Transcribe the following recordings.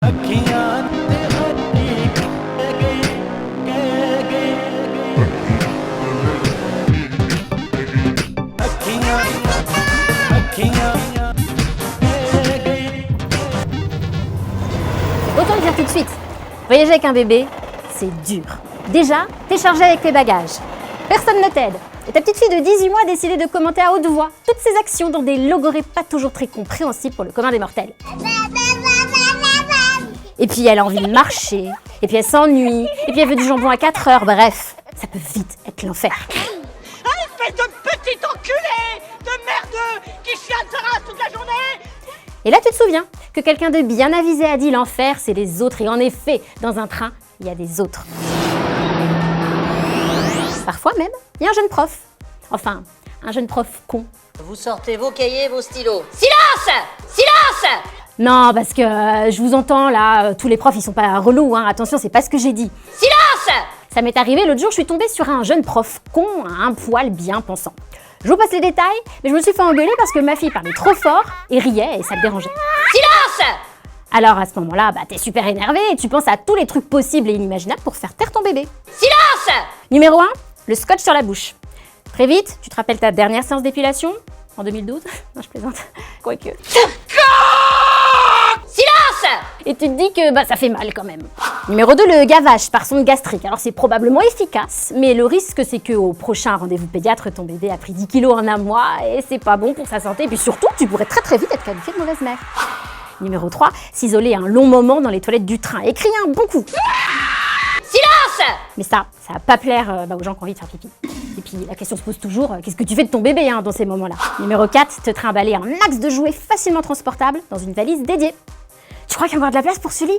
Autant le dire tout de suite, voyager avec un bébé, c'est dur. Déjà, t'es chargé avec tes bagages. Personne ne t'aide. Et ta petite fille de 18 mois a décidé de commenter à haute voix toutes ses actions dans des logorées pas toujours très compréhensibles pour le commun des mortels. Et puis elle a envie de marcher, et puis elle s'ennuie, et puis elle veut du jambon à 4 heures, bref, ça peut vite être l'enfer. Espèce de petit enculé de merdeux qui chiale sa race toute la journée. Et là tu te souviens que quelqu'un de bien avisé a dit l'enfer c'est les autres, et en effet, dans un train, il y a des autres. Parfois même, il y a un jeune prof. Enfin, un jeune prof con. Vous sortez vos cahiers, vos stylos. Silence! Silence! Non, parce que je vous entends là, tous les profs ils sont pas relous, hein. Attention, c'est pas ce que j'ai dit. Silence! Ça m'est arrivé l'autre jour, je suis tombée sur un jeune prof con, un poil bien pensant. Je vous passe les détails, mais je me suis fait engueuler parce que ma fille parlait trop fort et riait et ça le dérangeait. Silence! Alors à ce moment-là, t'es super énervé et tu penses à tous les trucs possibles et inimaginables pour faire taire ton bébé. Silence! Numéro 1, le scotch sur la bouche. Très vite, tu te rappelles ta dernière séance d'épilation en 2012? Non, je plaisante. Quoique. Silence! Et tu te dis que ça fait mal quand même. Numéro 2, le gavage par sonde gastrique. Alors c'est probablement efficace, mais le risque c'est qu'au prochain rendez-vous pédiatre, ton bébé a pris 10 kilos en un mois et c'est pas bon pour sa santé. Et puis surtout, tu pourrais très vite être qualifiée de mauvaise mère. Numéro 3, s'isoler un long moment dans les toilettes du train et crier un bon coup. Silence! Mais ça va pas plaire aux gens qui ont envie de faire pipi. Et puis la question se pose toujours, qu'est-ce que tu fais de ton bébé dans ces moments-là? Numéro 4, te trimballer un max de jouets facilement transportables dans une valise dédiée. Tu crois qu'il y a encore de la place pour ce lit?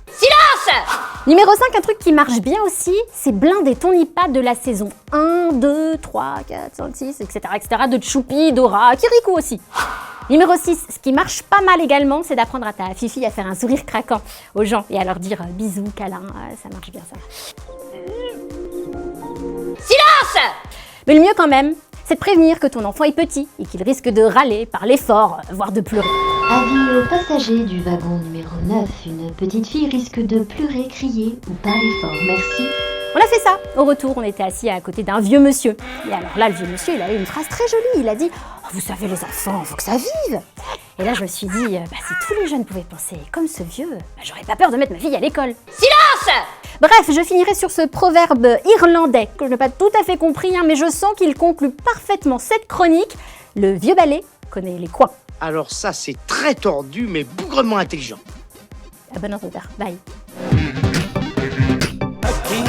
Silence! Numéro 5, un truc qui marche bien aussi, c'est blinder ton iPad de la saison 1, 2, 3, 4, 5, 6, etc. de Choupi, Dora, Kirikou aussi. Numéro 6, ce qui marche pas mal également, c'est d'apprendre à ta fifi à faire un sourire craquant aux gens et à leur dire bisous, câlin, ça marche bien ça. Silence! Mais le mieux quand même, c'est de prévenir que ton enfant est petit et qu'il risque de râler, parler fort, voire de pleurer. Avis aux passagers du wagon numéro 9, une petite fille risque de pleurer, crier ou parler fort. Merci. On a fait ça. Au retour, on était assis à côté d'un vieux monsieur. Et alors là, le vieux monsieur, il a eu une phrase très jolie. Il a dit « Oh, vous savez les enfants, faut que ça vive !» Et là, je me suis dit si tous les jeunes pouvaient penser comme ce vieux, j'aurais pas peur de mettre ma fille à l'école. Silence! Bref, je finirai sur ce proverbe irlandais que je n'ai pas tout à fait compris, mais je sens qu'il conclut parfaitement cette chronique. Le vieux balai connaît les coins. Alors ça, c'est très tordu, mais bougrement intelligent. À bon entendeur. Bye. King